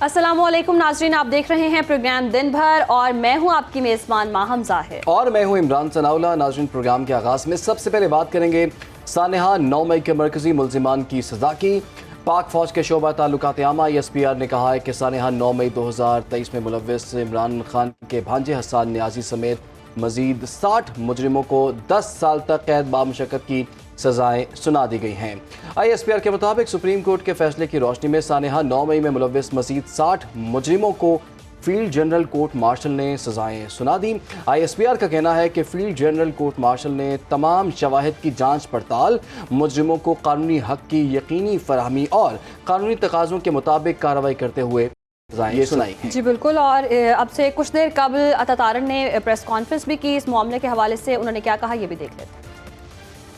अस्सलामुअलैकुम नाज़रीन, आप देख रहे हैं प्रोग्राम दिन भर और मैं हूं आपकी मेज़बान माहम ज़ाहिर और मैं हूं इमरान सनाउल्लाह। नाज़रीन, प्रोग्राम के आगाज़ में सबसे पहले बात करेंगे सानेहा 9 मई के मरकजी मुल्जिमान की सज़ा की। पाक फ़ौज के शोबा ताल्लुकात आमा ESPR ने कहा है कि सानेहा 9 मई 2023 में मुलव्विस इमरान खान के भांजे हसन न्याजी समेत मजीद 60 मुजरिमों को 10 साल तक कैद बामुशक्कत की सजाएं सुना दी गई हैं। ISPR के मुताबिक सुप्रीम कोर्ट के फैसले की रोशनी में सानेहा 9 मई में मुलव्विस मजीद 60 मुजरिमों को फील्ड जनरल कोर्ट मार्शल ने सजाएं सुना दी। ISPR का कहना है कि फील्ड जनरल कोर्ट मार्शल ने तमाम शवाहिद की जांच पड़ताल, मुजरिमों को कानूनी हक की यकीनी फराहमी और कानूनी तकाज़ों के मुताबिक कार्रवाई करते हुए ये सुनाई है। जी बिल्कुल। और अब से कुछ देर कबल अता तारड़ ने प्रेस कॉन्फ्रेंस भी की इस मामले के हवाले से। उन्होंने क्या कहा, ये भी देख लेते हैं।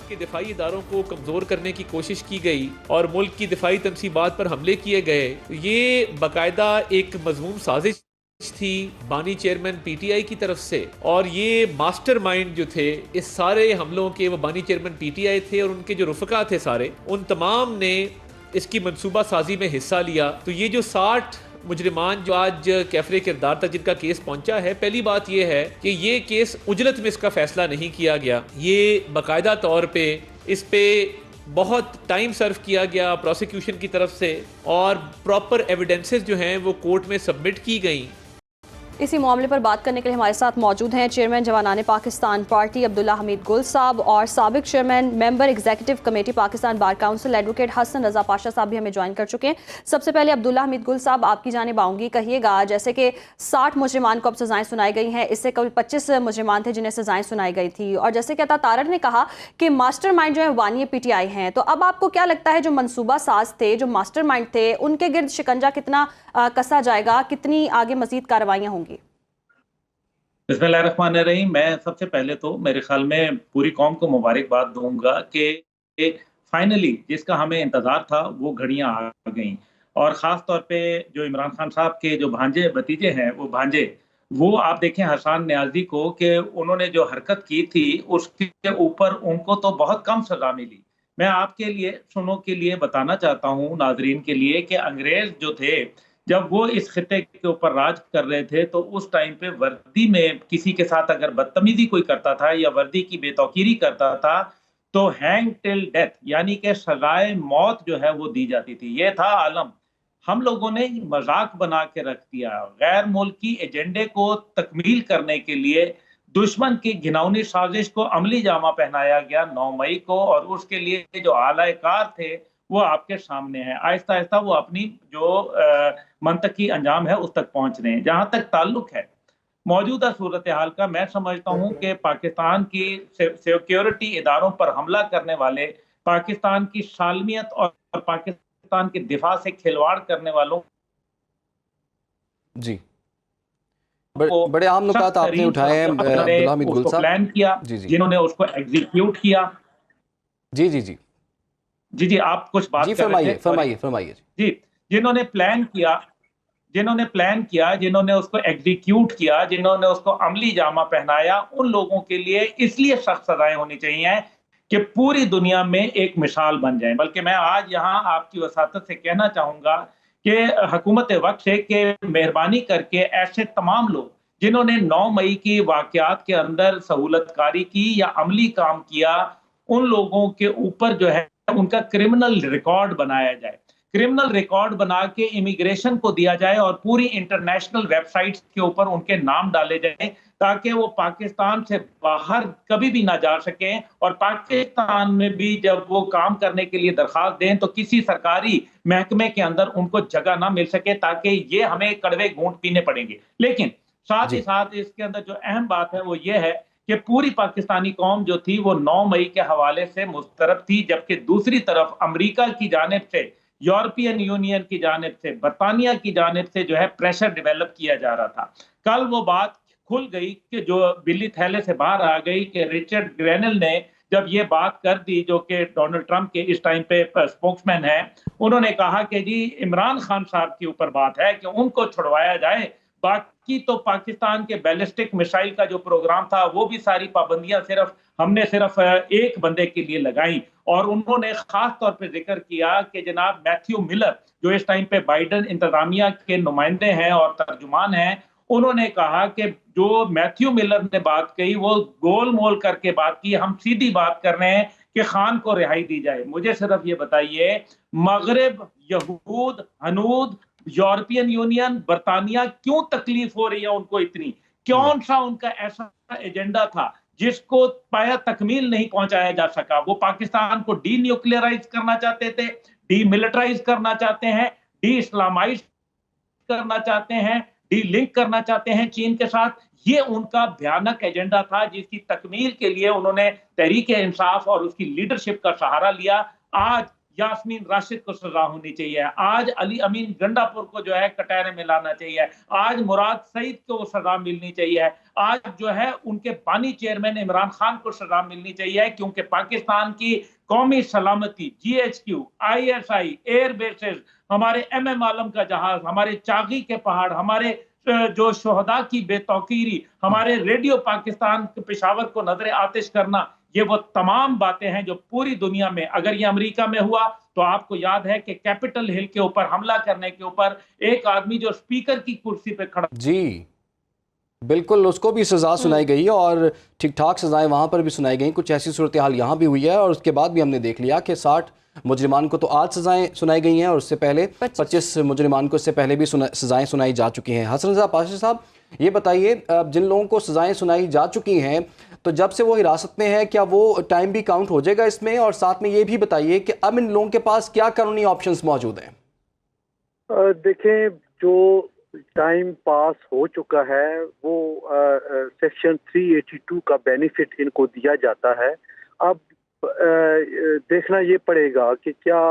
कि दिफाई इदारों को कमज़ोर करने की कोशिश की गई और मुल्क की दिफाई तनसीबात पर हमले किए गए, ये बाकायदा एक मजमूम साजिश थी बानी चेयरमैन PTI की तरफ से। और ये मास्टरमाइंड जो थे इस सारे हमलों के, वो बानी चेयरमैन PTI थे और उनके जो रुफ़का थे सारे, उन तमाम ने इसकी मनसूबा साजी में हिस्सा लिया। तो ये जो 60 मुजरिमान जो आज कैफरे किरदार तक जिनका केस पहुंचा है, पहली बात यह है कि ये केस उजलत में इसका फैसला नहीं किया गया। ये बाकायदा तौर पे इस पे बहुत टाइम सर्व किया गया प्रोसिक्यूशन की तरफ से और प्रॉपर एविडेंसेस जो हैं वो कोर्ट में सबमिट की गई। इसी मामले पर बात करने के लिए हमारे साथ मौजूद हैं चेयरमैन जवानान पाकिस्तान पार्टी अब्दुल्ला हमीद गुल साहब और साबिक chairman member executive committee Pakistan bar council advocate Hasan Raza Pasha साहब भी हमें ज्वाइन कर चुके हैं। सबसे पहले अब्दुल्ला हमीद गुल साहब, आपकी जानिब आऊँगी। कहिएगा, जैसे कि 60 मुजरिमान को अब सजाएं सुनाई गई हैं, इससे कल 25 मुजरिमान थे जिन्हें सजाएं सुनाई गई थी, और जैसे कि अता तारड़ ने कहा कि मास्टरमाइंड जो है वानी PTI हैं, तो अब आपको क्या लगता है जो मनसूबा साज थे, जो मास्टरमाइंड थे, उनके गिर्द शिकंजा कितना कसा जाएगा, कितनी आगे मजीद कार्रवाइयाँ होंगी? बिस्मिल्लाहिर्रहमानिर्रहीम। मैं सबसे पहले तो मेरे ख्याल में पूरी कौम को मुबारकबाद दूंगा कि फाइनली जिसका हमें इंतज़ार था वो घड़ियां आ गईं। और ख़ास तौर पे जो इमरान खान साहब के जो भांजे भतीजे हैं, वो आप देखें हसन न्याजी को, कि उन्होंने जो हरकत की थी उसके ऊपर उनको तो बहुत कम सज़ा मिली। मैं आपके लिए सुनों के लिए बताना चाहता हूँ, नाजरीन के लिए, कि अंग्रेज़ जो थे जब वो इस खित्ते के ऊपर राज कर रहे थे तो उस टाइम पे वर्दी में किसी के साथ अगर बदतमीजी कोई करता था या वर्दी की बेतौकीरी करता था तो हैंग टिल डेथ, यानी कि सजाए मौत जो है वो दी जाती थी। ये था आलम। हम लोगों ने मजाक बना के रख दिया। गैर मुल्की एजेंडे को तकमील करने के लिए दुश्मन की घिनौनी साजिश को अमली जामा पहनाया गया 9 मई को, और उसके लिए जो आलाकार थे वो आपके सामने है। आहिस्ता आहिस्ता वो अपनी जो मंतकी अंजाम है उस तक पहुंच रहे हैं। जहां तक ताल्लुक है मौजूदा सूरत हाल का, मैं समझता हूं कि पाकिस्तान की सिक्योरिटी इदारों पर हमला करने वाले, पाकिस्तान की सालमियत और पाकिस्तान के दिफा से खिलवाड़ करने वालों जी, बड़े आम नुकात आपने उठाए हैं अब्दुल्ला हमीद गुल साहब। प्लान किया, जी जी जिन्होंने उसको एग्जीक्यूट किया। जी जी जी जी जी, आप कुछ बात जी, कर रहे थे। फरमाइए जी, जिन्होंने प्लान किया, जिन्होंने उसको एग्जीक्यूट किया, जिन्होंने उसको अमली जामा पहनाया, उन लोगों के लिए इसलिए सख्त सजाएं होनी चाहिए कि पूरी दुनिया में एक मिसाल बन जाए। बल्कि मैं आज यहाँ आपकी वसातत से कहना चाहूंगा कि हुकूमत वक्त से कि मेहरबानी करके ऐसे तमाम लोग जिन्होंने 9 मई की वाकयात के अंदर सहूलतकारी की या अमली काम किया, उन लोगों के ऊपर जो है उनका क्रिमिनल रिकॉर्ड बनाया जाए। क्रिमिनल रिकॉर्ड बना के इमिग्रेशन को दिया जाए और पूरी इंटरनेशनल वेबसाइट्स के ऊपर उनके नाम डाले जाए, ताकि वो पाकिस्तान से बाहर कभी भी ना जा सके, और पाकिस्तान में भी जब वो काम करने के लिए दरखास्त दें तो किसी सरकारी महकमे के अंदर उनको जगह ना मिल सके, ताकि ये हमें कड़वे घूंट पीने पड़ेंगे। लेकिन साथ ही साथ इसके अंदर जो अहम बात है वो ये है कि पूरी पाकिस्तानी कौम जो थी वो 9 मई के हवाले से मुस्तरब थी, जबकि दूसरी तरफ अमेरिका की जानिब से, यूरोपियन यूनियन की जानिब से, बरतानिया की जानिब से जो है प्रेशर डेवलप किया जा रहा था। कल वो बात खुल गई कि जो बिल्ली थैले से बाहर आ गई कि रिचर्ड ग्रेनल ने जब ये बात कर दी, जो कि डोनाल्ड ट्रंप के इस टाइम पे स्पोक्समैन है, उन्होंने कहा कि जी इमरान खान साहब के ऊपर बात है कि उनको छुड़वाया जाए, बाकी तो पाकिस्तान के बैलिस्टिक मिसाइल का जो प्रोग्राम था वो भी सारी पाबंदियां हमने सिर्फ एक बंदे के लिए लगाई। और उन्होंने खास तौर पे जिक्र किया कि जनाब मैथ्यू मिलर जो इस टाइम पे बाइडेन इंतजामिया के नुमाइंदे हैं और तर्जुमान हैं, उन्होंने कहा कि जो मैथ्यू मिलर ने बात कही वो गोल मोल करके बात की, हम सीधी बात कर रहे हैं कि खान को रिहाई दी जाए। मुझे सिर्फ ये बताइए, मगरिब, यहूद, हनूद, यूरोपियन यूनियन, बरतानिया, क्यों तकलीफ हो रही है उनको इतनी? कौन सा उनका ऐसा एजेंडा था जिसको पाया तकमील नहीं पहुंचाया जा सका? वो पाकिस्तान को डी न्यूक्लियराइज करना चाहते थे, डी मिलिटराइज करना चाहते हैं, डी इस्लामाइज करना चाहते हैं, डी लिंक करना चाहते हैं चीन के साथ। ये उनका भयानक एजेंडा था जिसकी तकमील के लिए उन्होंने तहरीक इंसाफ और उसकी लीडरशिप का सहारा लिया। आज यास्मीन राशिद को सजा होनी चाहिए, आज अली अमीन गंडापुर को जो है कटहरे में लाना चाहिए, आज मुराद सईद को सजा मिलनी चाहिए, आज जो है उनके बानी चेयरमैन इमरान खान को सजा मिलनी चाहिए, क्योंकि पाकिस्तान की कौमी सलामती, GHQ, ISI, एयर बेसेस, हमारे MM आलम का जहाज, हमारे चागी के पहाड़, हमारे जो शोहदा की बेतौकीरी, हमारे रेडियो पाकिस्तान पेशावर को नजर आतिश करना, ये वो तमाम बातें हैं जो पूरी दुनिया में, अगर ये अमेरिका में हुआ तो आपको याद है कि कैपिटल हिल के ऊपर हमला करने के ऊपर एक आदमी जो स्पीकर की कुर्सी पे खड़ा, जी बिल्कुल, उसको भी सज़ा सुनाई गई और ठीक ठाक सज़ाएं वहाँ पर भी सुनाई गई। कुछ ऐसी सूरत हाल यहाँ भी हुई है और उसके बाद भी हमने देख लिया कि 60 मुजरिमान को तो आज सज़ाएं सुनाई गई हैं और उससे पहले 25 मुजरिमान को इससे पहले भी सज़ाएं सुनाई जा चुकी हैं। हसन रज़ा पाशा साहब, ये बताइए, जिन लोगों को सज़ाएं सुनाई जा चुकी हैं तो जब से वो हिरासत में है क्या वो टाइम भी काउंट हो जाएगा इसमें? और साथ में ये भी बताइए कि अब इन लोगों के पास क्या कानूनी ऑप्शंस मौजूद हैं? देखें, जो टाइम पास हो चुका है वो सेक्शन 382 का बेनिफिट इनको दिया जाता है। अब देखना ये पड़ेगा कि क्या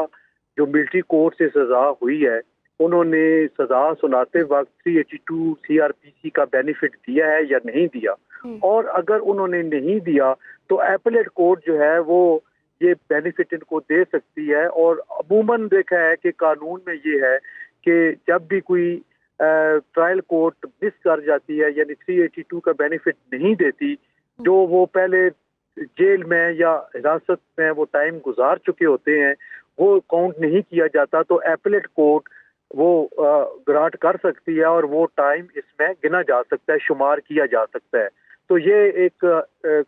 जो मिलिट्री कोर्ट से सजा हुई है उन्होंने सजा सुनाते वक्त 382 CRPC का बेनिफिट दिया है या नहीं दिया, और अगर उन्होंने नहीं दिया तो एपलेट कोर्ट जो है वो ये बेनिफिट इनको दे सकती है। और अमूमन देखा है कि कानून में ये है कि जब भी कोई ट्रायल कोर्ट मिस कर जाती है, यानी 382 का बेनिफिट नहीं देती, जो वो पहले जेल में या हिरासत में वो टाइम गुजार चुके होते हैं वो काउंट नहीं किया जाता, तो एपलेट कोर्ट वो ग्रांट कर सकती है और वो टाइम इसमें गिना जा सकता है, शुमार किया जा सकता है। तो ये एक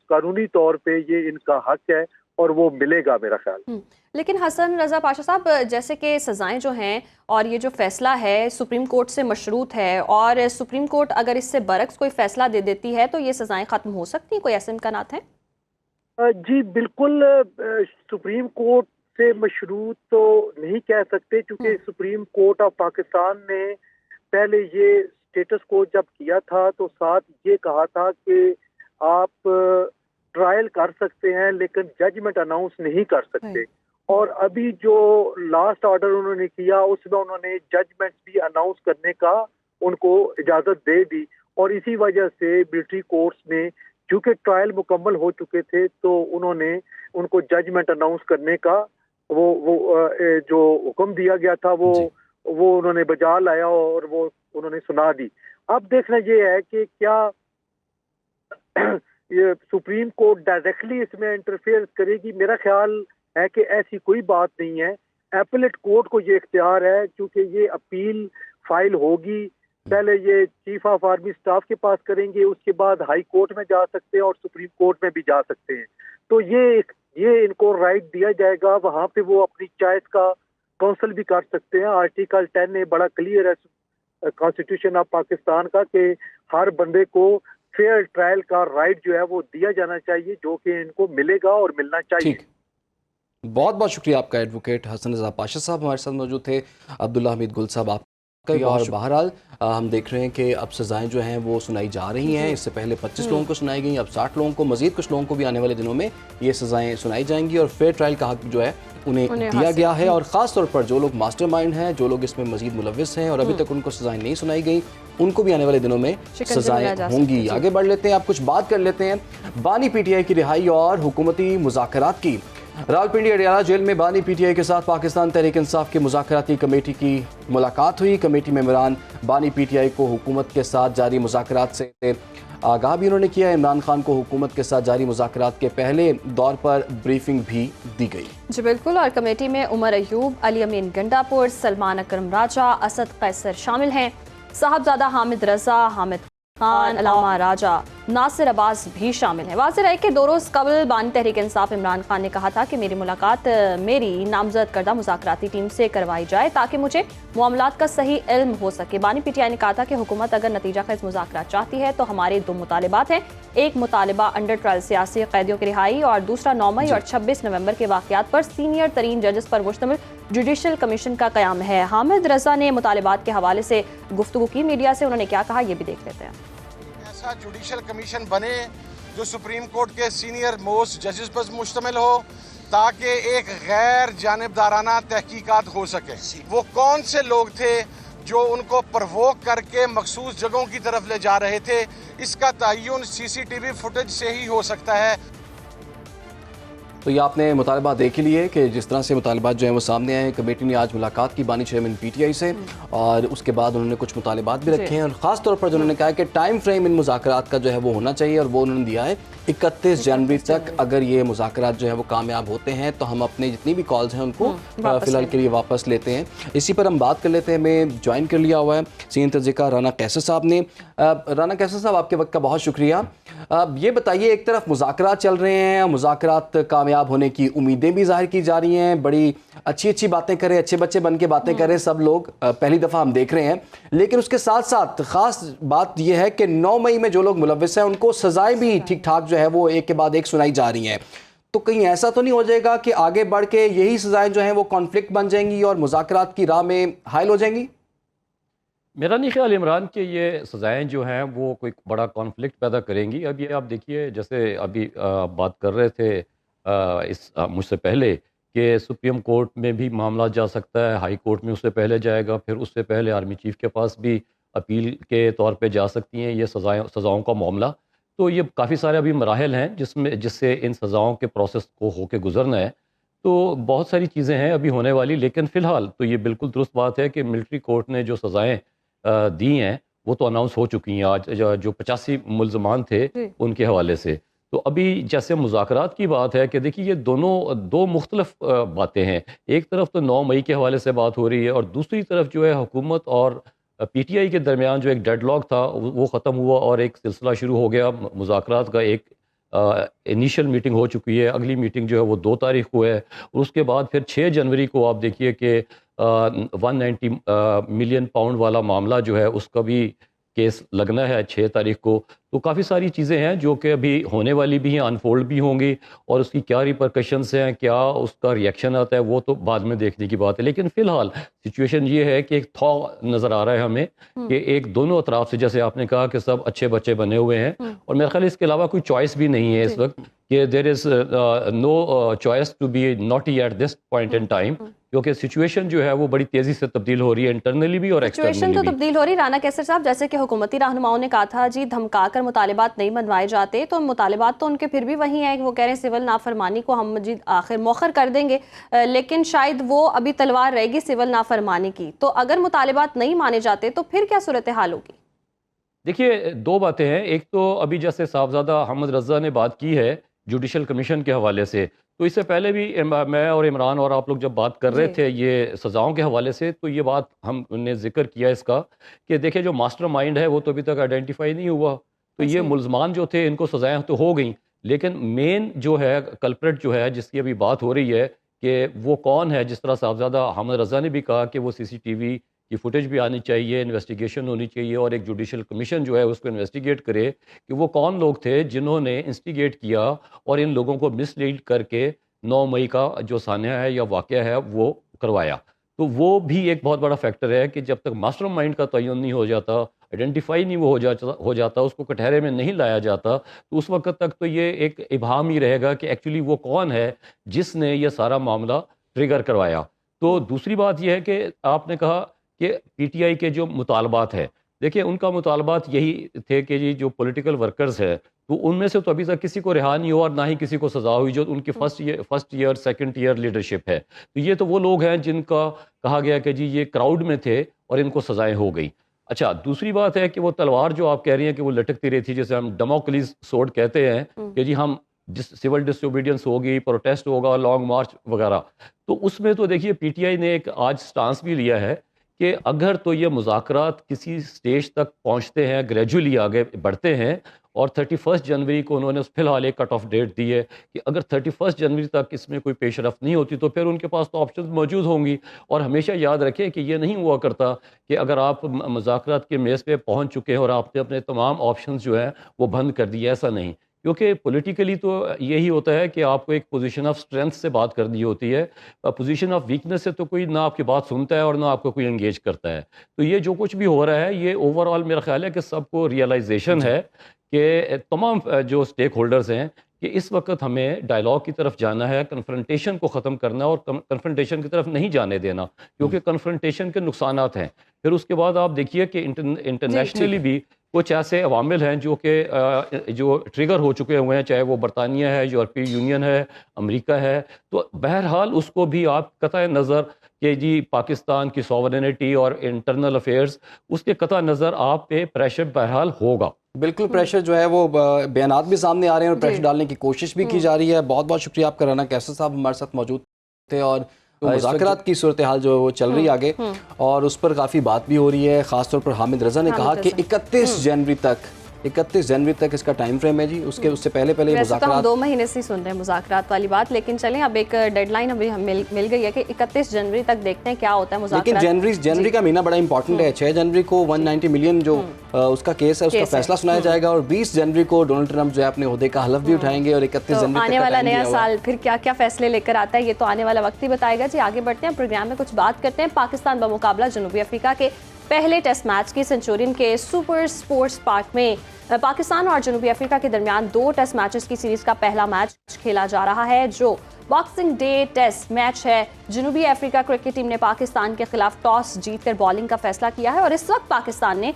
कानूनी तौर पे ये इनका हक है और वो मिलेगा मेरा ख्याल। लेकिन हसन रज़ा पाशा साहब, जैसे कि सज़ाएं जो हैं और ये जो फैसला है सुप्रीम कोर्ट से मशरूत है और सुप्रीम कोर्ट अगर इससे बरक्स कोई फैसला दे देती है तो ये सज़ाएं ख़त्म हो सकती हैं, कोई ऐसे इम्कानात हैं? जी बिल्कुल, सुप्रीम कोर्ट से मशरूत तो नहीं कह सकते, क्योंकि सुप्रीम कोर्ट ऑफ पाकिस्तान ने पहले ये स्टेटस को जब किया था तो साथ ये कहा था कि आप ट्रायल कर सकते हैं लेकिन जजमेंट अनाउंस नहीं कर सकते। और अभी जो लास्ट ऑर्डर उन्होंने किया उसमें उन्होंने जजमेंट भी अनाउंस करने का उनको इजाजत दे दी, और इसी वजह से मिलिट्री कोर्ट्स ने, क्योंकि ट्रायल मुकम्मल हो चुके थे, तो उन्होंने उनको जजमेंट अनाउंस करने का वो जो हुक्म दिया गया था वो उन्होंने बजा लाया और वो उन्होंने सुना दी। अब देखना ये है कि क्या ये सुप्रीम कोर्ट डायरेक्टली इसमें इंटरफेयर करेगी। मेरा ख्याल है कि ऐसी कोई बात नहीं है। एपलेट कोर्ट को ये इख्तियार है, क्योंकि ये अपील फाइल होगी, पहले ये चीफ ऑफ आर्मी स्टाफ के पास करेंगे, उसके बाद हाई कोर्ट में जा सकते हैं और सुप्रीम कोर्ट में भी जा सकते हैं। तो ये इनको राइट दिया जाएगा, वहां पे वो अपनी चॉइस का काउंसिल भी कर सकते हैं। आर्टिकल 10 बड़ा क्लियर है कॉन्स्टिट्यूशन ऑफ पाकिस्तान का कि हर बंदे को फेयर ट्रायल का राइट जो है वो दिया जाना चाहिए, जो कि इनको मिलेगा और मिलना चाहिए। बहुत बहुत शुक्रिया आपका एडवोकेट हसन रज़ा पाशा साहब हमारे साथ मौजूद थे। अब्दुल्ला हमीद गुल साहब आप और बहरहाल हम देख रहे हैं कि अब सज़ाएं जो हैं वो सुनाई जा रही हैं। इससे पहले 25 लोगों को सुनाई गई, अब 60 लोगों को, मजीद कुछ लोगों को भी आने वाले दिनों में ये सज़ाएं सुनाई जाएंगी और फेयर ट्रायल का हक जो है उन्हें दिया गया है। और ख़ास तौर पर जो लोग मास्टरमाइंड हैं, जो लोग इसमें मजीद मुलव्विस हैं और अभी तक उनको सज़ाएं नहीं सुनाई गई, उनको भी आने वाले दिनों में सज़ाएं होंगी। आगे बढ़ लेते हैं, आप कुछ बात कर लेते हैं बानी PTI की रिहाई और हुकूमती मुज़ाकरात की। रावलपिंडी अडियाला जेल में बानी पीटीआई के साथ पाकिस्तान तहरीक इंसाफ की मुज़ाकराती कमेटी की मुलाकात हुई। कमेटी मेंबरान बानी पीटीआई को हुकूमत के साथ जारी मुज़ाकरात से आगाह भी उन्होंने किया। इमरान खान को हुकूमत के साथ जारी मुज़ाकरात के पहले दौर पर ब्रीफिंग भी दी गई। जी बिल्कुल। और कमेटी में उमर अयूब, अली अमीन गंडापुर, सलमान अकरम राजा, असद कैसर शामिल हैं। साहबजादा हामिद रजा, हामिद खान, अलामा राजा, नासिर अब्बास भी शामिल हैं। वाज़ेह रहे कि 2 रोज़ कबल बानी तहरीक इंसाफ इमरान खान ने कहा था कि मेरी मुलाकात मेरी नामजद करदा मुज़ाकराती टीम से करवाई जाए ताकि मुझे मामलात का सही इल्म हो सके। बानी पीटीआई ने कहा था कि हुकूमत अगर नतीजा खेज़ मुज़ाकरात चाहती है तो हमारे 2 मुतालिबात हैं। एक मुतालिबा अंडर ट्रायल सियासी कैदियों की रिहाई और दूसरा 9 मई और 26 नवंबर के वाक़यात पर सीनियर तरीन जजेस पर मुश्तमिल जुडिशल कमीशन का क़याम है। हामिद रजा ने मुतालिबात के हवाले से गुफ्तगू की मीडिया से, उन्होंने क्या कहा ये भी देख लेते हैं। ऐसा जुडिशल कमीशन बने जो सुप्रीम कोर्ट के सीनियर मोस्ट जजेस पर मुश्तमिल हो ताकि एक गैर जानिबदाराना तहकीकात हो सके। वो कौन से लोग थे जो उनको प्रवोक करके मखसूस जगहों की तरफ ले जा रहे थे, इसका तयन सीसीटीवी फुटेज से ही हो सकता है। तो ये आपने मुतालबा देख लिए कि जिस तरह से मुतालबात जो हैं वो सामने आए। कमेटी ने आज मुलाकात की बानी चेयरमैन पीटीआई से और उसके बाद उन्होंने कुछ मुतालबात भी रखे हैं और ख़ास तौर पर जो उन्होंने कहा है कि टाइम फ्रेम इन मुज़ाकरात का जो है वो होना चाहिए और वो उन्होंने दिया है 31 जनवरी तक। अगर ये मुज़ाकरात जो है वो कामयाब होते हैं तो हम अपने जितनी भी कॉल्स हैं उनको फ़िलहाल के लिए वापस लेते हैं। इसी पर हम बात कर लेते हैं। हमें ज्वाइन कर लिया हुआ है सीनियर तर्जुमा राना कैसर साहब ने। राना कैसर साहब, आपके वक्त का बहुत शुक्रिया। ये बताइए, एक तरफ मुज़ाकरात चल रहे हैं, मुज़ाकरात कामयाब होने की उम्मीदें भी जाहिर की जा रही हैं, बड़ी अच्छी अच्छी बातें करें, अच्छे बच्चे बन के बातें करें सब लोग, पहली दफ़ा हम देख रहे हैं। लेकिन उसके साथ साथ ख़ास बात यह है कि 9 मई में जो लोग मुलव्विस हैं उनको सज़ाएं भी ठीक ठाक जो है वो एक के बाद एक सुनाई जा रही हैं। तो कहीं ऐसा तो नहीं हो जाएगा कि आगे बढ़ के यही सज़ाएं जो हैं वो कॉन्फ्लिक्ट बन जाएंगी और मुज़ाकरात की राह में हायल हो जाएंगी? मेरा नहीं ख्याल इमरान के ये सज़ाएँ जो हैं वो कोई बड़ा कॉन्फ्लिक्ट पैदा करेंगी। अब ये आप देखिए, जैसे अभी बात कर रहे थे मुझसे पहले कि सुप्रीम कोर्ट में भी मामला जा सकता है, हाई कोर्ट में उससे पहले जाएगा, फिर उससे पहले आर्मी चीफ के पास भी अपील के तौर पे जा सकती हैं ये सज़ाओं का मामला। तो ये काफ़ी सारे अभी मराहल हैं जिससे इन सज़ाओं के प्रोसेस को होके गुजरना है। तो बहुत सारी चीज़ें हैं अभी होने वाली, लेकिन फ़िलहाल तो ये बिल्कुल दुरुस्त बात है कि मिलिट्री कोर्ट ने जो सज़ाएँ दी हैं वो तो अनाउंस हो चुकी हैं आज, जो 85 मुल्ज़मान थे उनके हवाले से। तो अभी जैसे मुज़ाकरात की बात है कि देखिए ये दो मुख्तलिफ बातें हैं। एक तरफ तो 9 मई के हवाले से बात हो रही है और दूसरी तरफ जो है हुकूमत और पीटीआई के दरमियान जो एक डेडलॉक था वो ख़त्म हुआ और एक सिलसिला शुरू हो गया मुज़ाकरात का। एक इनिशियल मीटिंग हो चुकी है, अगली मीटिंग जो है वो 2 तारीख को है और उसके बाद फिर 6 जनवरी को आप देखिए कि 190 मिलियन पाउंड वाला मामला जो है उसका भी केस लगना है 6 तारीख को। तो काफ़ी सारी चीज़ें हैं जो कि अभी होने वाली भी हैं, अनफोल्ड भी होंगी और उसकी क्या रिपरकशंस हैं, क्या उसका रिएक्शन आता है, वो तो बाद में देखने की बात है। लेकिन फ़िलहाल सिचुएशन ये है कि एक थॉ नज़र आ रहा है हमें कि एक दोनों अतराफ से, जैसे आपने कहा कि सब अच्छे बच्चे बने हुए हैं और मेरे ख्याल इसके अलावा कोई चॉइस भी नहीं है इस वक्त कि there is no choice to be naughty at this point in time, क्योंकि सिचुएशन जो है वो बड़ी तेज़ी से तब्दील हो रही है इंटरनली भी और एक्सटर्नली भी। सिचुएशन तो तब्दील हो रही। राना कैसर साहब, जैसे कि हुकूमती रहनुमाओं ने कहा था जी धमकाकर मुतालिबात नहीं मनवाए जाते, तो मुतालिबात तो उनके फिर भी वही हैं। वो कह रहे हैं सिविल नाफरमानी को हम जी आखिर मौखर कर देंगे, लेकिन शायद वो अभी तलवार रहेगी सिविल नाफरमानी की। तो अगर मुतालिबात नहीं माने जाते तो फिर क्या सूरत हाल होगी? देखिए 2 बातें हैं। एक तो अभी जैसे साहबजादा हामिद रजा ने बात की है जुडिशल कमीशन के हवाले से, तो इससे पहले भी मैं और इमरान और आप लोग जब बात कर रहे थे ये सज़ाओं के हवाले से, तो ये बात हमने जिक्र किया इसका कि देखिए जो मास्टर माइंड है वो तो अभी तक आइडेंटिफाई नहीं हुआ। तो ये मुल्ज़मान जो थे इनको सज़ाएं तो हो गई, लेकिन मेन जो है कल्प्रेट जो है जिसकी अभी बात हो रही है कि वो कौन है। जिस तरह साहबजादा हामिद रजा ने भी कहा कि वो सीसीटीवी की फुटेज भी आनी चाहिए, इन्वेस्टिगेशन होनी चाहिए और एक जुडिशल कमीशन जो है उसको इन्वेस्टिगेट करे कि वो कौन लोग थे जिन्होंने इंस्टिगेट किया और इन लोगों को मिसलीड करके 9 मई का जो सान्या है या वाक़या है वो करवाया। तो वो भी एक बहुत बड़ा फैक्टर है कि जब तक मास्टर माइंड का तयन नहीं हो जाता, आइडेंटिफाई नहीं वो हो जाता, उसको कटहरे में नहीं लाया जाता, तो उस वक्त तक तो ये एक इबाहम ही रहेगा कि एक्चुअली वो कौन है जिसने ये सारा मामला ट्रिगर करवाया। तो दूसरी बात यह है कि आपने कहा कि पीटीआई के जो मुतालबात है, देखिए उनका मुतालबात यही थे कि जी जो पॉलिटिकल वर्कर्स है तो उनमें से तो अभी तक किसी को रिहा नहीं हुआ और ना ही किसी को सज़ा हुई जो उनकी first year second year leadership है। तो ये तो वो लोग हैं जिनका कहा गया कि जी ये क्राउड में थे और इनको सज़ाएं हो गई। अच्छा, दूसरी बात है कि वो तलवार जो आप कह रही हैं कि वो लटकती रही थी, जिसे हम डेमोक्लिस सोर्ड कहते हैं कि जी हम सिविल डिसोबीडियंस होगी, प्रोटेस्ट होगा, लॉन्ग मार्च वगैरह। तो उसमें तो देखिए पीटीआई ने एक आज स्टांस भी लिया है कि अगर तो ये मुज़ाकरात किसी स्टेज तक पहुंचते हैं, ग्रेजुअली आगे बढ़ते हैं और 31 जनवरी को उन्होंने फ़िलहाल एक कट ऑफ डेट दी है कि अगर 31 जनवरी तक इसमें कोई पेशरफ़्त नहीं होती तो फिर उनके पास तो ऑप्शंस मौजूद होंगी। और हमेशा याद रखें कि ये नहीं हुआ करता कि अगर आप मुज़ाकरात के मेज़ पे पहुंच चुके हैं और आपने अपने तमाम ऑप्शंस जो हैं वो बंद कर दिए, ऐसा नहीं। क्योंकि पॉलिटिकली तो यही होता है कि आपको एक पोजीशन ऑफ स्ट्रेंथ से बात करनी होती है, पोजीशन ऑफ वीकनेस से तो कोई ना आपकी बात सुनता है और ना आपको कोई एंगेज करता है। तो ये जो कुछ भी हो रहा है ये ओवरऑल मेरा ख्याल है कि सबको रियलाइजेशन है कि तमाम जो स्टेक होल्डर्स हैं कि इस वक्त हमें डायलॉग की तरफ जाना है, कन्फ्रंटेशन को ख़त्म करना और कन्फ्रंटेशन की तरफ नहीं जाने देना, क्योंकि कन्फ्रंटेशन के नुकसानात हैं। फिर उसके बाद आप देखिए कि इंटरनेशनली भी कुछ ऐसे अवामिल हैं जो कि जो ट्रिगर हो चुके हुए हैं, चाहे वो बरतानिया है, यूरोपीय यूनियन है, अमेरिका है। तो बहरहाल उसको भी आप कतई नज़र कि जी पाकिस्तान की सॉवरेनिटी और इंटरनल अफेयर्स, उसके कतई नज़र आप पे प्रेशर बहरहाल होगा। बिल्कुल प्रेशर जो है वो बयानात भी सामने आ रहे हैं और प्रेशर डालने की कोशिश भी की जा रही है। बहुत बहुत शुक्रिया आपका, राना कैसर साहब हमारे साथ मौजूद थे और मुज़ाकरात की सूरत हाल जो वो चल रही है आगे और उस पर काफ़ी बात भी हो रही है। ख़ासतौर पर हामिद रज़ा ने कहा कि 31 जनवरी तक इसका टाइम फ्रेम है जी, उससे पहले वैसे तो हम 2 महीने से ही सुन रहे हैं मुज़ाकरात वाली बात, लेकिन चलें अब एक डेडलाइन अभी हम मिल गई है कि 31 जनवरी तक देखते हैं क्या होता है मुज़ाकरात। लेकिन जनवरी का महीना बड़ा इंपॉर्टेंट है। 6 जनवरी को 190 मिलियन जो उसका केस है उसका फैसला सुनाया जाएगा और 20 जनवरी को डोनाल्ड ट्रंप जो है अपने ओहदे का हलफ भी उठाएंगे और 31 जनवरी आने वाला नया साल फिर क्या क्या फैसले लेकर आता है ये तो आने वाला वक्त ही बताएगा जी। आगे बढ़ते हैं प्रोग्राम में, कुछ बात करते हैं पाकिस्तान बमुकाबला जनूबी अफ्रीका के पहले टेस्ट मैच की सेंचुरियन के सुपर स्पोर्ट्स पार्क में पाकिस्तान और जनूबी अफ्रीका के दरमियान 2 टेस्ट मैचेस की सीरीज का पहला मैच खेला जा रहा है जो बॉक्सिंग डे टेस्ट मैच है। जनूबी अफ्रीका क्रिकेट टीम ने पाकिस्तान के खिलाफ टॉस जीतकर बॉलिंग का फैसला किया है और इस वक्त पाकिस्तान ने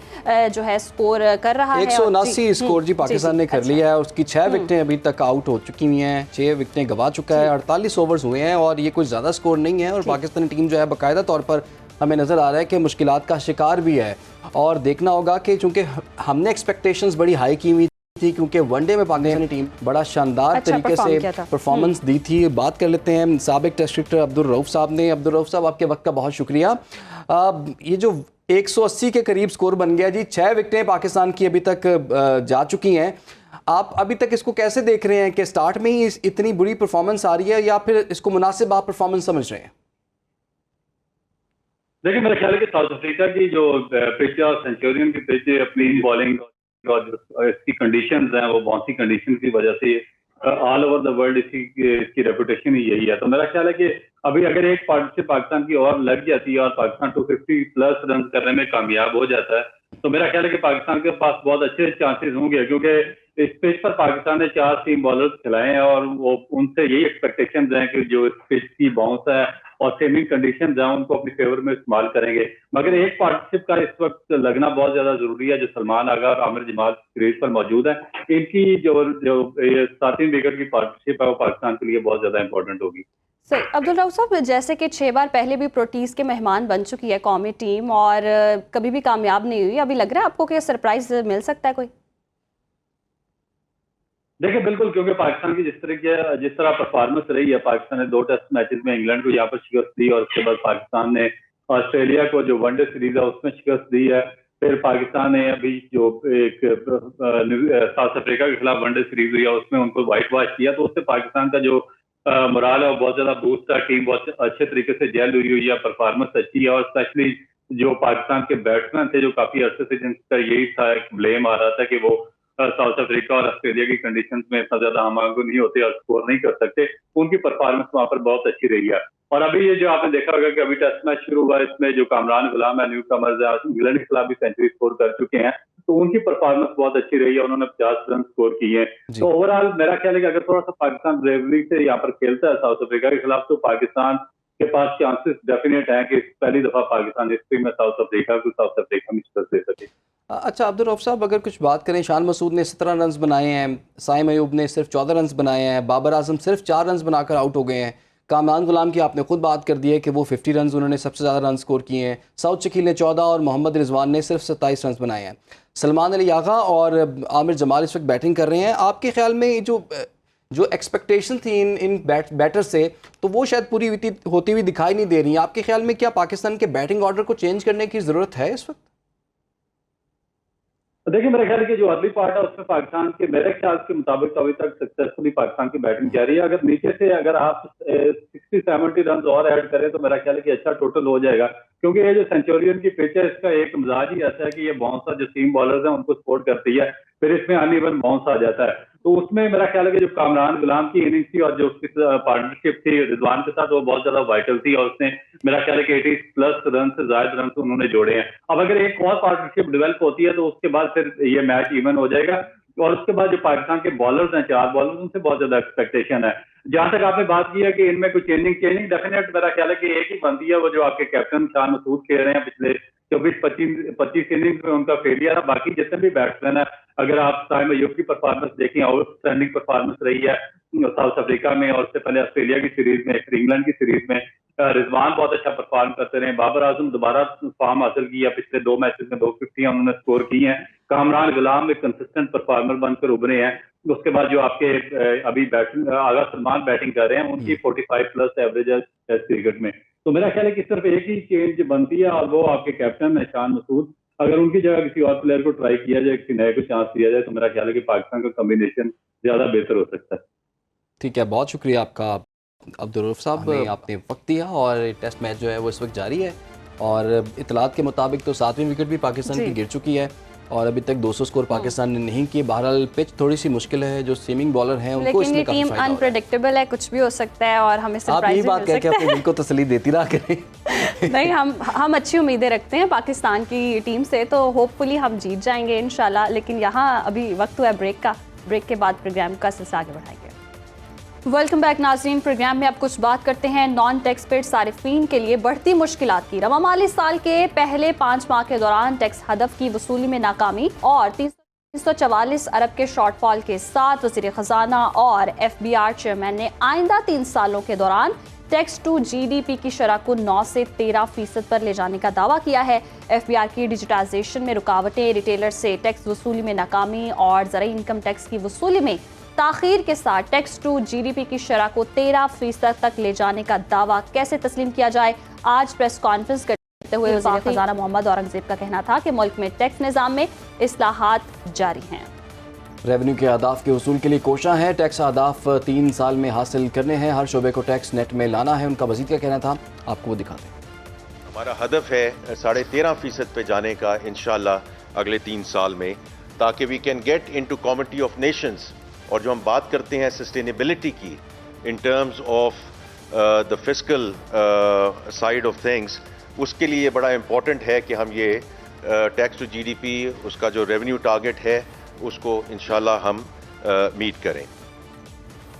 जो है स्कोर कर रहा है 179 स्कोर जी पाकिस्तान ने कर लिया है। उसकी 6 विकेटें अभी तक आउट हो चुकी हुई हैं, 6 विकेटें गवा चुका है, 48 ओवर्स हुए हैं और ये कुछ ज़्यादा स्कोर नहीं है और पाकिस्तानी टीम जो है बाकायदा तौर पर हमें नज़र आ रहा है कि मुश्किलात का शिकार भी है। और देखना होगा कि चूंकि हमने एक्सपेक्टेशंस बड़ी हाई की हुई थी क्योंकि वनडे में पाकिस्तानी टीम बड़ा शानदार तरीके से परफॉर्मेंस दी थी। बात कर लेते हैं साबिक टेस्ट क्रिकेटर अब्दुल रऊफ साहब ने। अब्दुल रऊफ साहब आपके वक्त का बहुत शुक्रिया। ये जो 180 के करीब स्कोर बन गया जी, 6 विकेटें पाकिस्तान की अभी तक जा चुकी हैं। आप अभी तक इसको कैसे देख रहे हैं कि स्टार्ट में ही इतनी बुरी परफॉर्मेंस आ रही है या फिर इसको मुनासिब आप परफॉर्मेंस समझ रहे हैं? देखिए मेरा ख्याल है कि साउथ अफ्रीका की जो पिच और सेंचुरियन की पिच अपनी बॉलिंग और इसकी कंडीशंस हैं वो बाउंसी कंडीशन की वजह से ऑल ओवर द वर्ल्ड इसकी रेपुटेशन ही यही है। तो मेरा ख्याल है कि अभी अगर एक पार्टनरशिप पाकिस्तान की और लग जाती है और पाकिस्तान 250 प्लस रन करने में कामयाब हो जाता है तो मेरा ख्याल है कि पाकिस्तान के पास बहुत अच्छे चांसेस होंगे, क्योंकि इस पिच पर पाकिस्तान ने 4 सीम बॉलर्स खिलाए हैं और वो उनसे यही एक्सपेक्टेशन हैं कि जो इस पिच की बाउंस है और सेमिंग कंडीशन हैं उनको अपनी फेवर में इस्तेमाल करेंगे। मगर एक पार्टनरशिप का इस वक्त लगना बहुत ज्यादा जरूरी है जो सलमान आगा और आमिर जमाल क्रीज पर मौजूद है। इनकी जो 7वीं विकेट की पार्टनरशिप है वो पाकिस्तान के लिए बहुत ज्यादा इंपॉर्टेंट होगी। सर अब्दुल रऊफ साहब, जैसे कि 6 बार पहले भी प्रोटीज के मेहमान बन चुकी है कौमी टीम और कभी भी कामयाब नहीं हुई, अभी लग रहा है आपको कि सरप्राइज मिल सकता है कोई? देखिए बिल्कुल, क्योंकि पाकिस्तान की जिस तरह परफॉर्मेंस रही है, पाकिस्तान ने 2 टेस्ट मैचेस में इंग्लैंड को यहाँ पर शिकस्त दी और उसके बाद पाकिस्तान ने ऑस्ट्रेलिया को जो वनडे सीरीज है उसमें शिकस्त दी है। फिर पाकिस्तान ने अभी जो एक साउथ अफ्रीका के खिलाफ वनडे सीरीज हुई है उसमें उनको व्हाइट वॉश किया, तो उससे पाकिस्तान का जो मोराल है वो बहुत ज्यादा बूस्ट है। टीम बहुत अच्छे तरीके से जेल हुई है, परफॉर्मेंस अच्छी है और स्पेशली जो पाकिस्तान के बैट्समैन थे जो काफी अर्से से जिनका यही था ब्लेम आ रहा था कि वो साउथ अफ्रीका और ऑस्ट्रेलिया की कंडीशंस में इतना ज्यादा आमांगू नहीं होते और स्कोर नहीं कर सकते, उनकी परफॉर्मेंस वहां पर बहुत अच्छी रही है। और अभी ये जो आपने देखा होगा कि अभी टेस्ट मैच शुरू हुआ, इसमें जो कामरान गुलाम है न्यू कमर्स है, इंग्लैंड के खिलाफ भी सेंचुरी स्कोर कर चुके हैं, तो उनकी परफॉर्मेंस बहुत अच्छी रही है, उन्होंने 50 रन स्कोर किए हैं। तो ओवरऑल मेरा ख्याल है कि अगर थोड़ा सा पाकिस्तान ब्रेवरी से यहाँ पर खेलता है साउथ अफ्रीका के खिलाफ तो पाकिस्तान के पास चांसेस डेफिनेट है कि पहली दफा पाकिस्तान हिस्ट्री में साउथ अफ्रीका में शिकस्त दे सके। अच्छा अब्दुल रऊफ साहब, अगर कुछ बात करें, शान मसूद ने 17 रन्स बनाए हैं, साइम अयूब ने सिर्फ 14 रन्स बनाए हैं, बाबर आजम सिर्फ 4 रन्स बनाकर आउट हो गए हैं, कामरान गुलाम की आपने खुद बात कर दी है कि वो 50 रन्स उन्होंने सबसे ज़्यादा रन स्कोर किए हैं, सऊद शकील ने 14 और मोहम्मद रिजवान ने सिर्फ 27 रन्स बनाए हैं, सलमान अली आगा और आमिर जमाल इस वक्त बैटिंग कर रहे हैं। आपके ख्याल में जो एक्सपेक्टेशन थी इन बैटर से, तो वो शायद पूरी होती हुई दिखाई नहीं दे रही है। आपके ख्याल में क्या पाकिस्तान के बैटिंग ऑर्डर को चेंज करने की ज़रूरत है इस वक्त? देखिए, मेरे ख्याल की जो अर्ली पार्ट है उसमें पाकिस्तान के, मेरे ख्याल के मुताबिक तो अभी तक सक्सेसफुली पाकिस्तान की बैटिंग जा रही है। अगर नीचे से अगर आप 60-70 रन और ऐड करें तो मेरा ख्याल है कि अच्छा टोटल हो जाएगा, क्योंकि ये जो सेंचुरियन की पिच है इसका एक मिजाज ही ऐसा है कि ये बाउंसर जो सीम बॉलर्स हैं उनको सपोर्ट करती है, फिर इसमें अनइवन बाउंस आ जाता है। तो उसमें मेरा ख्याल है कि जो कामरान गुलाम की इनिंग्स थी और जो उसकी पार्टनरशिप थी रिजवान के साथ, वो बहुत ज्यादा वाइटल थी और उसने मेरा ख्याल है कि 80+ रन से ज्यादा रन उन्होंने जोड़े हैं। अब अगर एक और पार्टनरशिप डेवलप होती है तो उसके बाद फिर ये मैच इवन हो जाएगा। और उसके बाद जो पाकिस्तान के बॉलर्स हैं, 4 बॉलर्स, उनसे बहुत ज्यादा एक्सपेक्टेशन है। जहां तक आपने बात की है कि इनमें कोई चेंजिंग डेफिनेट मेरा ख्याल है कि एक ही बनती है, वो जो आपके कैप्टन शान मसूद खेल रहे हैं पिछले 24-25 इनिंग्स में उनका फेलियर है। बाकी जितने भी बैट्समैन है, अगर आप साइम अयूब की परफॉर्मेंस देखें, आउटस्टैंडिंग परफॉर्मेंस रही है साउथ अफ्रीका में और उससे पहले ऑस्ट्रेलिया की सीरीज में, फिर इंग्लैंड की सीरीज में। रिजवान बहुत अच्छा परफॉर्म करते रहे। बाबर आजम दोबारा फॉर्म हासिल किया, पिछले 2 मैचेस में 250 उन्होंने स्कोर की हैं। कामरान गुलाम एक कंसिस्टेंट परफॉर्मर बनकर उभरे हैं। उसके बाद जो आपके अभी बैटिंग आगा सलमान बैटिंग कर रहे हैं, उनकी 45+ एवरेज है टेस्ट क्रिकेट में। तो मेरा ख्याल है कि सिर्फ एक ही चेंज बनती है और वो आपके कैप्टन है शान मसूद। अगर उनकी जगह किसी और प्लेयर को ट्राई किया जाए, किसी नए को चांस दिया जाए, तो मेरा ख्याल है कि पाकिस्तान का कॉम्बिनेशन ज्यादा बेहतर हो सकता है। ठीक है, बहुत शुक्रिया आपका अब्दुल रऊफ साहब, आपने वक्त दिया। और टेस्ट मैच जो है वो इस वक्त जारी है और इतलात के मुताबिक तो 7वीं विकेट भी पाकिस्तान की गिर चुकी है और अभी तक 200 स्कोर पाकिस्तान ने नहीं किए। बहरहाल पिच थोड़ी सी मुश्किल है, जो स्विमिंग बॉलर हैं उनको इसमें काफी फायदा हो रहा है। अनप्रेडिक्टेबल है, कुछ भी हो सकता है और हमें सरप्राइज आप यही बात कह के अपने दिल को तसल्ली देती रहा करें। नहीं, हम अच्छी उम्मीदें रखते हैं पाकिस्तान की टीम से, तो होपफुली हम जीत जाएंगे इंशाल्लाह। लेकिन यहाँ अभी वक्त हुआ ब्रेक का, ब्रेक के बाद प्रोग्राम का सिलसिला आगे बढ़ाएंगे। वेलकम बैक नाज़रीन, प्रोग्राम में अब कुछ बात करते हैं नॉन टैक्स पेड सारिफीन के लिए बढ़ती मुश्किलात की। रवा माली साल के पहले 5 माह के दौरान टैक्स हदफ की वसूली में नाकामी और 344 अरब के शॉर्टफॉल के साथ वज़ीर ख़जाना और FBR चेयरमैन ने आइंदा 3 सालों के दौरान टैक्स टू GDP की शरह को 9 से 13% पर ले जाने का दावा किया है। FBR की डिजिटाइजेशन में रुकावटें, रिटेलर से टैक्स वसूली में नाकामी और ज़रूरी इनकम टैक्स की वसूली में ताख़ीर के साथ टैक्स टू GDP की शरह को 13% तक ले जाने का दावा कैसे तस्लीम किया जाए। आज प्रेस कॉन्फ्रेंस करते हुए वज़ीर ख़ज़ाना मोहम्मद औरंगज़ेब का कहना था कि मुल्क में टैक्स निज़ाम में इस्लाहात जारी हैं। रेवेन्यू के अहदाफ के वसूल के लिए कोशिश है। टैक्स अहदाफ 3 साल में हासिल करने हैं, हर शोबे को टैक्स नेट में लाना है। उनका मजीद क्या कहना था, आपको वो दिखाते हैं। हमारा हदफ है 13.5% पे जाने का इंशाल्लाह अगले 3 साल में, ताकि we can get into comity of nations. और जो हम बात करते हैं सस्टेनेबिलिटी की in terms of the fiscal side of things, उसके लिए बड़ा इम्पॉर्टेंट है कि हम ये टैक्स टू GDP उसका जो रेवेन्यू टारगेट है उसको इंशाल्लाह हम मीट करें।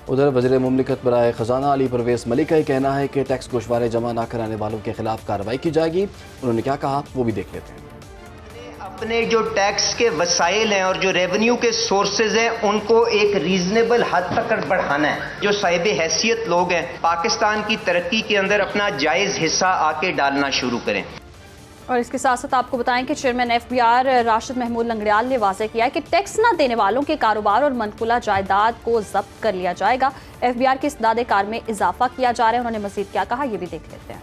उधर वज़ीर मुमलिकत बराए ख़जाना अली परवेज़ मलिक का ही कहना है कि टैक्स गोशवारे जमा न कराने वालों के खिलाफ कार्रवाई की जाएगी। उन्होंने क्या कहा वो भी देख लेते हैं। अपने जो टैक्स के वसाइल हैं और जो रेवेन्यू के सोर्सेज हैं उनको एक रीजनेबल हद तक बढ़ाना है। जो साहिब हैसियत लोग हैं पाकिस्तान की तरक्की के अंदर अपना जायज़ हिस्सा आके डालना शुरू करें। और इसके साथ साथ आपको बताएं कि चेयरमैन FBR राशिद महमूद लंगड़ियाल ने वाज़ेह किया है कि टैक्स न देने वालों के कारोबार और मनकुला जायदाद को जब्त कर लिया जाएगा। FBR की इस्दादे कार में इजाफा किया जा रहा है। उन्होंने मजीद क्या कहा ये भी देख लेते हैं।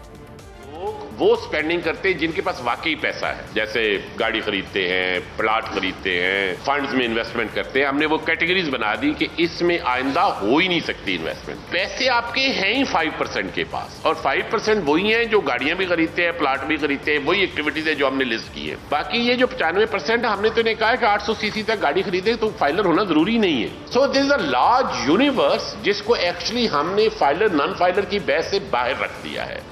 वो स्पेंडिंग करते हैं जिनके पास वाकई पैसा है, जैसे गाड़ी खरीदते हैं, प्लाट खरीदते हैं, फंड्स में इन्वेस्टमेंट करते हैं। हमने वो कैटेगरीज बना दी कि इसमें आइंदा हो ही नहीं सकती इन्वेस्टमेंट। पैसे आपके हैं ही 5% के पास, और 5% वही हैं जो गाड़ियां भी खरीदते हैं, प्लाट भी खरीदते हैं, वही एक्टिविटीज है जो हमने लिस्ट की है। बाकी ये जो 95% हमने तो नहीं कहा है कि 800 सीसी तक गाड़ी खरीदे तो फाइलर होना जरूरी नहीं है। So this is a large universe जिसको एक्चुअली हमने फाइलर नॉन फाइलर की बहस से बाहर रख दिया है।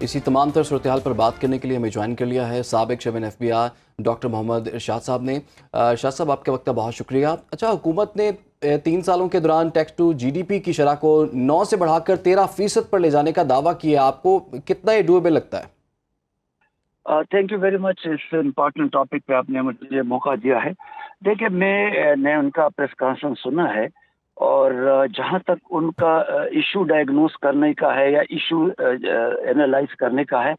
इसी तमाम तर सूरत हाल पर बात करने के लिए हमें ज्वाइन कर लिया है साबिक चेयरमैन FBR डॉक्टर मोहम्मद इरशाद साहब ने। इरशाद साहब, आपके वक्त का बहुत शुक्रिया। अच्छा, हुकूमत ने 3 सालों के दौरान टैक्स टू GDP की शरह को 9 से बढ़ाकर 13% पर ले जाने का दावा किया। आपको कितना ये डूएबल लगता है? Thank you very much. इस इम्पोर्टेंट टॉपिक पे आपने मुझे मौका दिया है। देखिए, मैंने उनका प्रेस कॉन्फ्रेंस सुना है, और जहाँ तक उनका इशू डायग्नोस करने का है या इशू एनालाइज करने का है,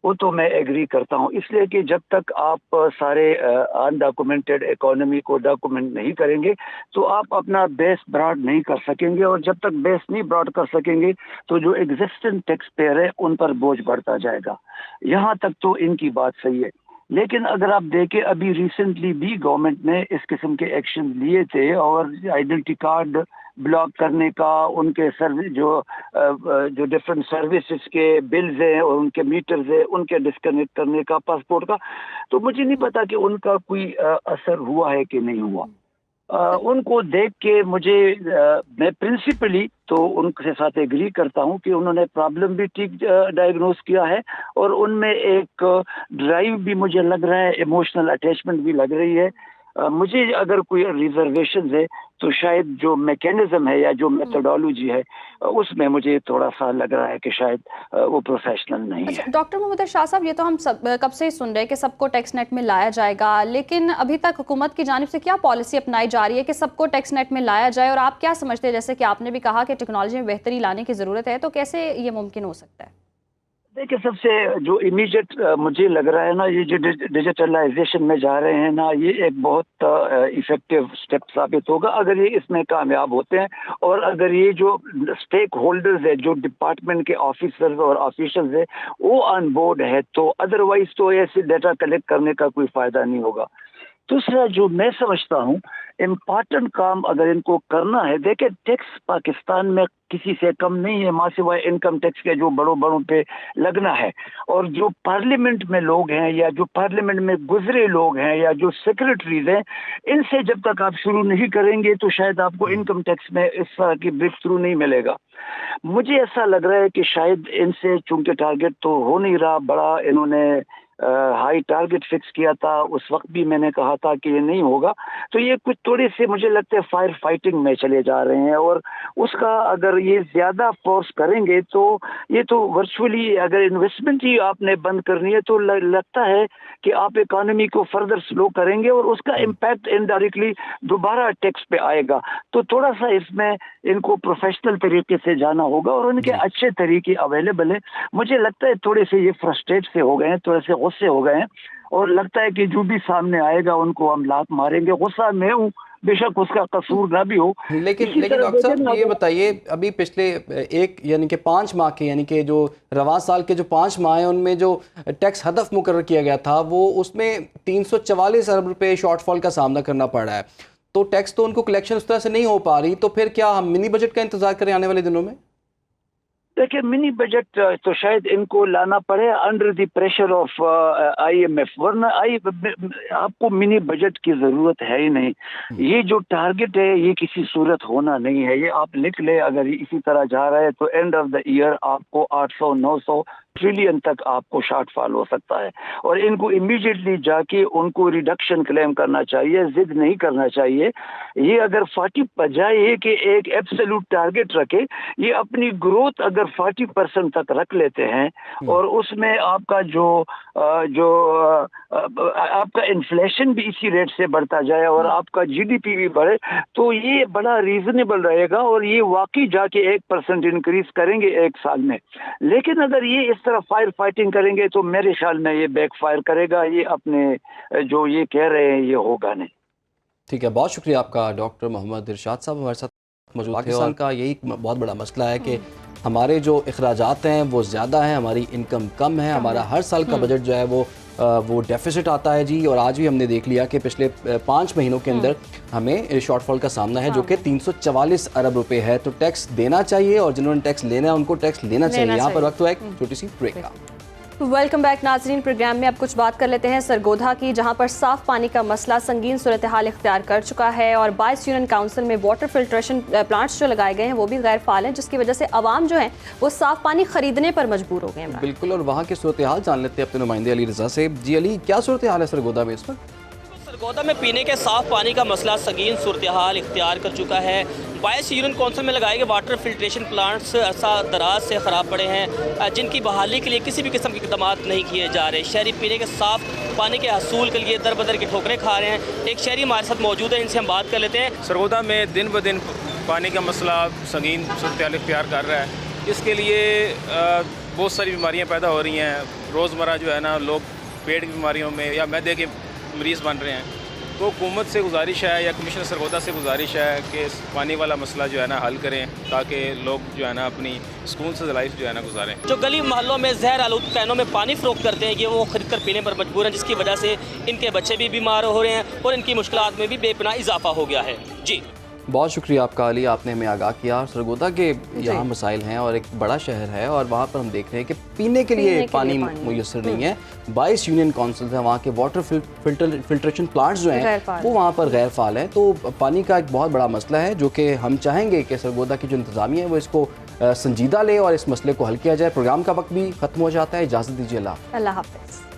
वो तो मैं एग्री करता हूँ। इसलिए कि जब तक आप सारे अनडॉक्यूमेंटेड इकोनॉमी को डॉक्यूमेंट नहीं करेंगे तो आप अपना बेस ब्रॉड नहीं कर सकेंगे, और जब तक बेस नहीं ब्रॉड कर सकेंगे तो जो एग्जिस्टिंग टैक्स पेयर है उन पर बोझ बढ़ता जाएगा। यहाँ तक तो इनकी बात सही है, लेकिन अगर आप देखें अभी रिसेंटली भी गवर्नमेंट ने इस किस्म के एक्शन लिए थे, और आइडेंटिटी कार्ड ब्लॉक करने का, उनके सर्विस जो डिफरेंट सर्विसेज के बिल्स हैं और उनके मीटर्स हैं उनके डिस्कनेक्ट करने का पासपोर्ट का, तो मुझे नहीं पता कि उनका कोई असर हुआ है कि नहीं हुआ। उनको देख के मैं प्रिंसिपली तो उनके साथ एग्री करता हूं कि उन्होंने प्रॉब्लम भी ठीक डायग्नोस किया है, और उनमें एक ड्राइव भी मुझे लग रहा है, इमोशनल अटैचमेंट भी लग रही है। मुझे अगर कोई रिजर्वेशन है तो शायद जो मैकेनिज्म है या जो मेथोडोलॉजी है उसमें मुझे थोड़ा सा लग रहा है कि शायद वो प्रोफेशनल नहीं है। डॉक्टर मोहम्मद शाह साहब, ये तो हम कब से ही सुन रहे हैं कि सबको टैक्स नेट में लाया जाएगा, लेकिन अभी तक हुकूमत की जानिब से क्या पॉलिसी अपनाई जा रही है कि सबको टैक्स नेट में लाया जाए? और आप क्या समझते हैं, जैसे कि आपने भी कहा कि टेक्नोलॉजी में बेहतरी लाने की ज़रूरत है, तो कैसे ये मुमकिन हो सकता है? देखिए, सबसे जो इमीडिएट मुझे लग रहा है ना, ये जो डिजिटलाइजेशन में जा रहे हैं ना, ये एक बहुत इफेक्टिव स्टेप साबित होगा अगर ये इसमें कामयाब होते हैं, और अगर ये जो स्टेक होल्डर्स है, जो डिपार्टमेंट के ऑफिसर्स और ऑफिशियल्स है, वो ऑन बोर्ड है, तो अदरवाइज तो ऐसे डाटा कलेक्ट करने का कोई फायदा नहीं होगा। दूसरा जो मैं समझता हूँ इम्पॉर्टेंट काम अगर इनको करना है, देखिए टैक्स पाकिस्तान में किसी से कम नहीं है, माँ सिवाय इनकम टैक्स के जो बड़ों पे लगना है, और जो पार्लियामेंट में लोग हैं या जो पार्लियामेंट में गुजरे लोग हैं या जो सेक्रेटरीज हैं, इनसे जब तक आप शुरू नहीं करेंगे तो शायद आपको इनकम टैक्स में इस तरह की ब्रेक थ्रू नहीं मिलेगा। मुझे ऐसा लग रहा है कि शायद इनसे, चूंकि टारगेट तो हो नहीं रहा बड़ा, इन्होंने हाई टारगेट फिक्स किया था, उस वक्त भी मैंने कहा था कि ये नहीं होगा, तो ये कुछ थोड़े से मुझे लगता है फायर फाइटिंग में चले जा रहे हैं, और उसका अगर ये ज्यादा फोर्स करेंगे तो ये तो वर्चुअली अगर इन्वेस्टमेंट ही आपने बंद करनी है तो लगता है कि आप इकोनॉमी को फर्दर स्लो करेंगे और उसका इम्पैक्ट इनडायरेक्टली दोबारा टैक्स पे आएगा। तो थोड़ा सा इसमें इनको प्रोफेशनल तरीके से जाना होगा, और उनके अच्छे तरीके अवेलेबल है। मुझे लगता है थोड़े से ये फ्रस्ट्रेट से हो गए हैं, थोड़े से गुस्से हो गए हैं, और लगता है कि जो भी सामने आएगा उनको हम लात मारेंगे। गुस्सा मैं हूँ, बेशक उसका कसूर ना भी हो, लेकिन डॉक्टर साहब ये बताइए, अभी पिछले यानी कि 5 माह के, यानी कि जो रवां साल के जो 5 माह हैं उनमें जो टैक्स हदफ मुकर्रर किया गया था, वो उसमें 344 अरब रुपए शॉर्टफॉल का सामना करना पड़ रहा है, तो टैक्स तो उनको कलेक्शन उस तरह से नहीं हो पा रही, तो फिर क्या हम मिनी बजट का इंतजार करें आने वाले दिनों में? देखिए, मिनी बजट तो शायद इनको लाना पड़े under the pressure of IMF, वरना आपको मिनी बजट की जरूरत है ही नहीं। ये जो टारगेट है ये किसी सूरत होना नहीं है, ये आप लिख ले, अगर इसी तरह जा रहा है तो एंड ऑफ द ईयर आपको 800-900 ट्रिलियन तक आपको शॉर्टफॉल हो सकता है, और इनको इमीडिएटली जाके उनको रिडक्शन क्लेम करना चाहिए, जिद नहीं करना चाहिए। ये अगर 40 बजाय कि एक एब्सोल्यूट टारगेट रखे, ये अपनी ग्रोथ अगर 40% तक रख लेते हैं, और उसमें आपका जो आपका इन्फ्लेशन भी इसी रेट से बढ़ता जाए और आपका GDP भी बढ़े, तो ये बड़ा रीजनेबल रहेगा, और ये वाकई जाके 1% इंक्रीज करेंगे एक साल में। लेकिन अगर ये इस तरह फायर फाइटिंग करेंगे तो मेरे ख्याल में ये बैकफायर करेगा, ये अपने जो ये कह रहे हैं ये होगा नहीं। ठीक है, बहुत शुक्रिया आपका डॉक्टर मोहम्मद इरशाद साहब हमारे साथ मौजूद थे। पाकिस्तान का यही बहुत बड़ा मसला है कि हमारे जो अखराजात हैं वो ज़्यादा हैं, हमारी इनकम कम है, हमारा हर साल का बजट जो है वो डेफिसिट आता है जी, और आज भी हमने देख लिया कि पिछले 5 महीनों के अंदर हमें शॉर्टफॉल का सामना है जो कि 344 अरब रुपए है। तो टैक्स देना चाहिए, और जिन्होंने टैक्स लेना है उनको टैक्स लेना चाहिए। यहाँ पर वक्त हुआ एक छोटी सी ब्रेक का। वेलकम बैक नाजरीन, प्रोग्राम में अब कुछ बात कर लेते हैं सरगोधा की, जहां पर साफ पानी का मसला संगीन सूरत हाल इख्तियार कर चुका है, और 22 यूनियन काउंसिल में वाटर फिल्ट्रेशन प्लांट्स जो लगाए गए हैं वो भी गैर फाल हैं, जिसकी वजह से आवाम जो है वो साफ पानी खरीदने पर मजबूर हो गए हैं। बिल्कुल, और वहाँ की सूरत हाल जान लेते हैं अपने नुमाइंदे अली रजा से। जी अली, क्या सूरत हाल है सरगोधा में इस वक्त? सरगोदा में पीने के साफ पानी का मसला संगीन सूरत हाल इख्तियार कर चुका है। 22 यूनियन काउंसिल में लगाए गए वाटर फिल्ट्रेशन प्लांट्स अरसा दराज से ख़राब पड़े हैं, जिनकी बहाली के लिए किसी भी किस्म के इक़दाम नहीं किए जा रहे। शहरी पीने के साफ पानी के हसूल के लिए दर बदर की ठोकरें खा रहे हैं। एक शहरी हमारे साथ मौजूद है, इनसे हम बात कर लेते हैं। सरगोदा में दिन ब दिन पानी का मसला संगीन सूरत हाल इख्तियार कर रहा है। इसके लिए बहुत सारी बीमारियाँ पैदा हो रही हैं। रोज़मर्रा जो है ना, लोग पेट की बीमारियों में या मैदे के मरीज़ बन रहे हैं। तो हुकूमत से गुजारिश है या कमिश्नर सरगोदा से गुजारिश है कि इस पानी वाला मसला जो है ना हल करें, ताकि लोग जो है ना अपनी सुकून से लाइफ जो है ना गुजारें। जो गली मोहल्लों में जहर आलूद कैनों में पानी फ़रोख्त करते हैं, ये वो खरीद कर पीने पर मजबूर हैं, जिसकी वजह से इनके बच्चे भी बीमार हो रहे हैं और इनकी मुश्किलात में भी बेपनाह इजाफा हो गया है। जी, बहुत शुक्रिया आपका अली, आपने हमें आगाह किया। सरगोदा के यहाँ मसाइल हैं और एक बड़ा शहर है और वहाँ पर हम देख रहे हैं कि पीने के लिए पानी मुयसर नहीं है। 22 यूनियन काउंसिल हैं, वहाँ के वाटर फिल्ट्रेशन प्लांट्स जो हैं वो वहाँ पर गैर फाल हैं। तो पानी का एक बहुत बड़ा मसला है जो कि हम चाहेंगे कि सरगोदा की जो इंतज़ामिया है वो इसको संजीदा ले और इस मसले को हल किया जाए। प्रोग्राम का वक्त भी ख़त्म हो जाता है, इजाज़त दीजिए, अल्लाह हाफ़िज़।